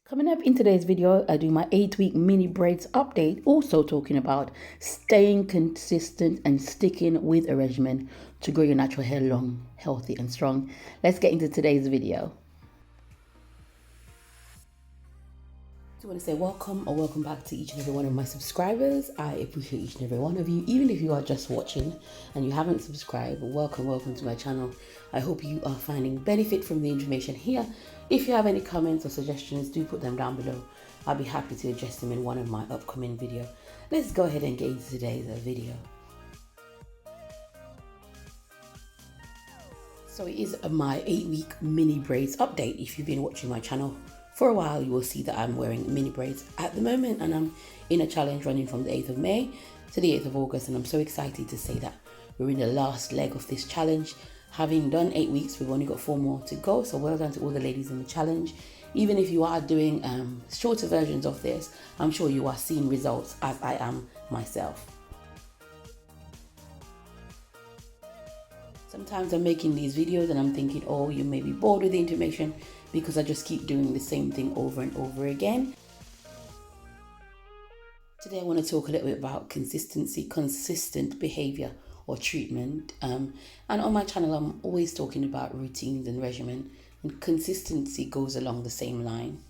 Coming up in today's video, I do my 8-week mini braids update, also talking about staying consistent and sticking with a regimen to grow your natural hair long, healthy and strong. Let's get into today's video. I want to say welcome back to each and every one of my subscribers. I appreciate each and every one of you. Even if you are just watching and you haven't subscribed, welcome to my channel. I hope you are finding benefit from the information here. If you have any comments or suggestions, do put them down below. I'll be happy to address them in one of my upcoming videos. Let's go ahead and get into today's video. So it is my 8-week mini braids update. If you've been watching my channel for a while, you will see that I'm wearing mini braids at the moment, and I'm in a challenge running from the 8th of May to the 8th of August, and I'm so excited to say that we're in the last leg of this challenge. Having done 8 weeks, we've only got 4 more to go, so well done to all the ladies in the challenge. Even if you are doing shorter versions of this, I'm sure you are seeing results, as I am myself. Sometimes I'm making these videos and I'm thinking, oh, you may be bored with the information because I just keep doing the same thing over and over again. Today I want to talk a little bit about consistency, consistent behavior or treatment. And on my channel, I'm always talking about routines and regimen, and consistency goes along the same line.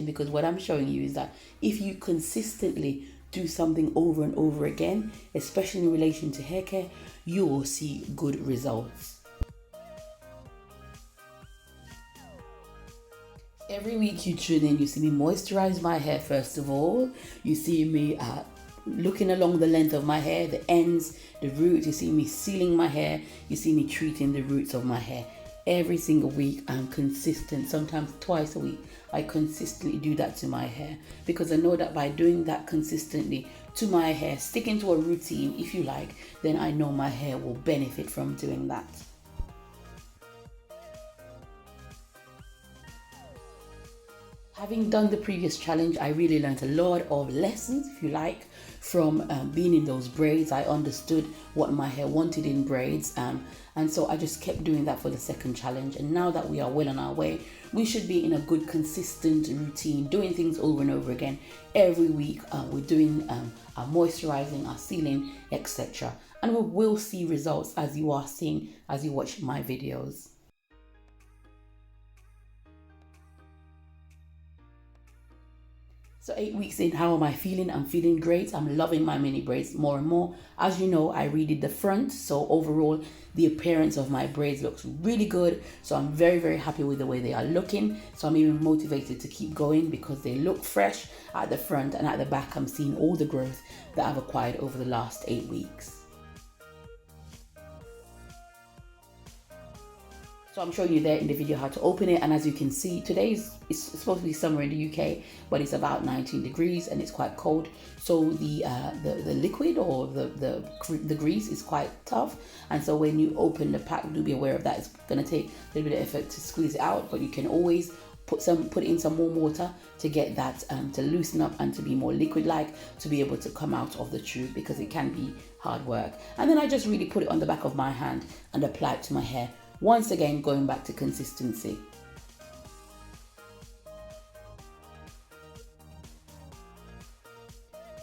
Because what I'm showing you is that if you consistently do something over and over again, especially in relation to hair care, you will see good results. Every week you tune in, you see me moisturize my hair first of all. You see me looking along the length of my hair, the ends, the roots. You see me sealing my hair. You see me treating the roots of my hair. Every single week I'm consistent, sometimes twice a week. I consistently do that to my hair because I know that by doing that consistently to my hair, sticking to a routine, if you like, then I know my hair will benefit from doing that. Having done the previous challenge, I really learned a lot of lessons, if you like, from being in those braids. I understood what my hair wanted in braids, and so I just kept doing that for the second challenge. And now that we are well on our way, we should be in a good, consistent routine, doing things over and over again. Every week, we're doing our moisturizing, our sealing, etc. And we will see results as you are seeing, as you watch my videos. So 8 weeks in, how am I feeling? I'm feeling great. I'm loving my mini braids more and more. As you know, I redid the front. So overall, the appearance of my braids looks really good. So I'm very, very happy with the way they are looking. So I'm even motivated to keep going because they look fresh at the front, and at the back, I'm seeing all the growth that I've acquired over the last 8 weeks. So I'm showing you there in the video how to open it, and as you can see, it's supposed to be summer in the UK, but it's about 19 degrees and it's quite cold. So the liquid or the grease is quite tough, and so when you open the pack, do be aware of that. It's going to take a little bit of effort to squeeze it out, but you can always put in some warm water to get that to loosen up and to be more liquid-like, to be able to come out of the tube, because it can be hard work. And then I just really put it on the back of my hand and apply it to my hair. Once again, going back to consistency.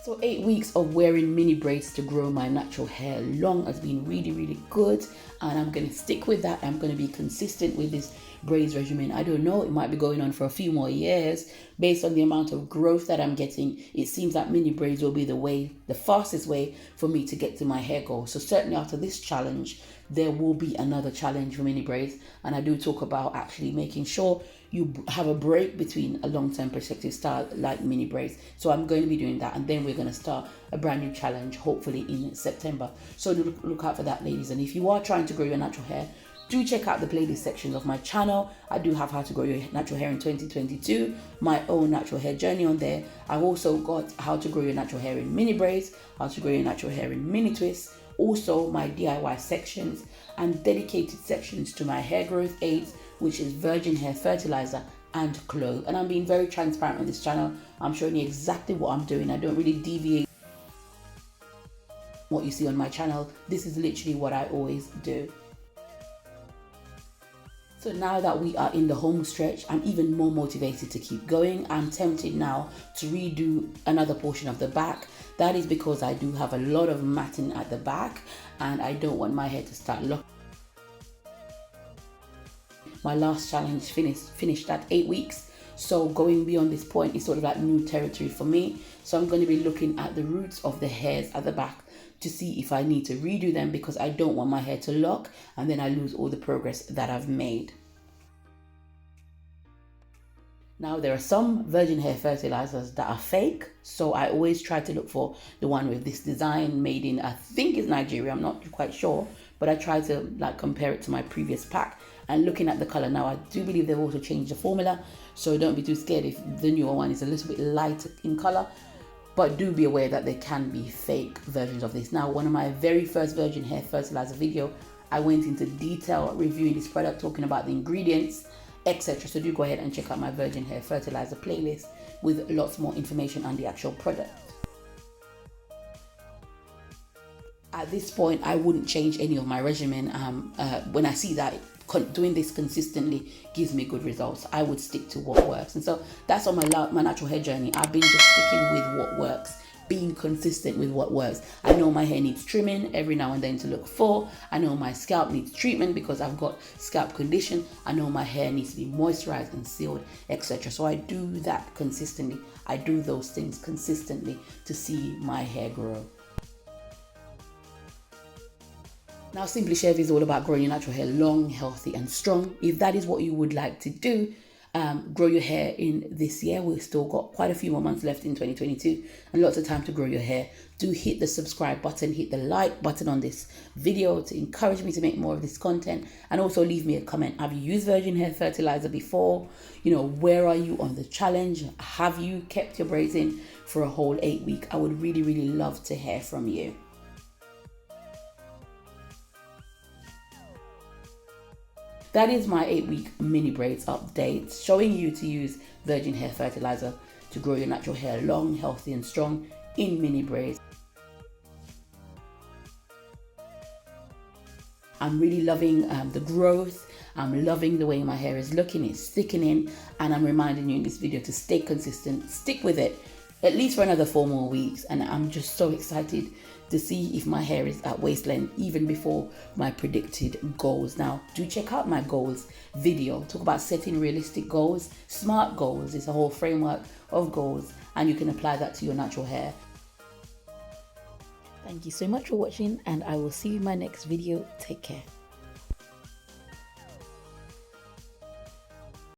So 8 weeks of wearing mini braids to grow my natural hair long has been really, really good, and I'm going to stick with that. I'm going to be consistent with this braids regimen. I don't know, it might be going on for a few more years based on the amount of growth that I'm getting. It seems that mini braids will be the fastest way for me to get to my hair goal. So certainly after this challenge, there will be another challenge for mini braids, and I do talk about actually making sure you have a break between a long-term protective style like mini braids. So I'm going to be doing that, and then we're going to start a brand new challenge hopefully in September. So look out for that, ladies. And if you are trying to grow your natural hair, do check out the playlist sections of my channel. I do have how to grow your natural hair in 2022, my own natural hair journey on there. I've also got how to grow your natural hair in mini braids, how to grow your natural hair in mini twists, also my DIY sections, and dedicated sections to my hair growth aids, which is virgin hair fertilizer and clove. And I'm being very transparent on this channel. I'm showing you exactly what I'm doing. I don't really deviate what you see on my channel. This is literally what I always do. So now that we are in the home stretch, I'm even more motivated to keep going. I'm tempted now to redo another portion of the back. That is because I do have a lot of matting at the back and I don't want my hair to start locking. My last challenge finished at 8 weeks. So going beyond this point is sort of like new territory for me. So I'm going to be looking at the roots of the hairs at the back to see if I need to redo them, because I don't want my hair to lock and then I lose all the progress that I've made. Now there are some virgin hair fertilizers that are fake, so I always try to look for the one with this design made in, I think it's Nigeria, I'm not quite sure, but I try to like compare it to my previous pack. And looking at the color now, I do believe they've also changed the formula, so don't be too scared if the newer one is a little bit lighter in color, but do be aware that there can be fake versions of this. Now, one of my very first virgin hair fertilizer video, I went into detail reviewing this product, talking about the ingredients, etc. So do go ahead and check out my virgin hair fertilizer playlist with lots more information on the actual product. At this point, I wouldn't change any of my regimen. When I see that doing this consistently gives me good results, I would stick to what works. And so that's on my natural hair journey. I've been just sticking with what works, being consistent with what works. I know my hair needs trimming every now and then to look full. I know my scalp needs treatment because I've got scalp condition. I know my hair needs to be moisturized and sealed, etc. So I do that consistently. I do those things consistently to see my hair grow. Now, Simply Shev is all about growing your natural hair long, healthy and strong. If that is what you would like to do, grow your hair in this year. We've still got quite a few more months left in 2022 and lots of time to grow your hair. Do hit the subscribe button, hit the like button on this video to encourage me to make more of this content, and also leave me a comment. Have you used virgin hair fertilizer before? You know, where are you on the challenge? Have you kept your braids in for a whole 8 weeks? I would really, really love to hear from you. That is my 8-week mini braids update, showing you to use virgin hair fertilizer to grow your natural hair long, healthy and strong in mini braids. I'm really loving the growth. I'm loving the way my hair is looking. It's thickening, and I'm reminding you in this video to stay consistent, stick with it at least for another 4 more weeks. And I'm just so excited to see if my hair is at waist length even before my predicted goals. Now, do check out my goals video. Talk about setting realistic goals. SMART goals is a whole framework of goals, and you can apply that to your natural hair. Thank you so much for watching, and I will see you in my next video. Take care.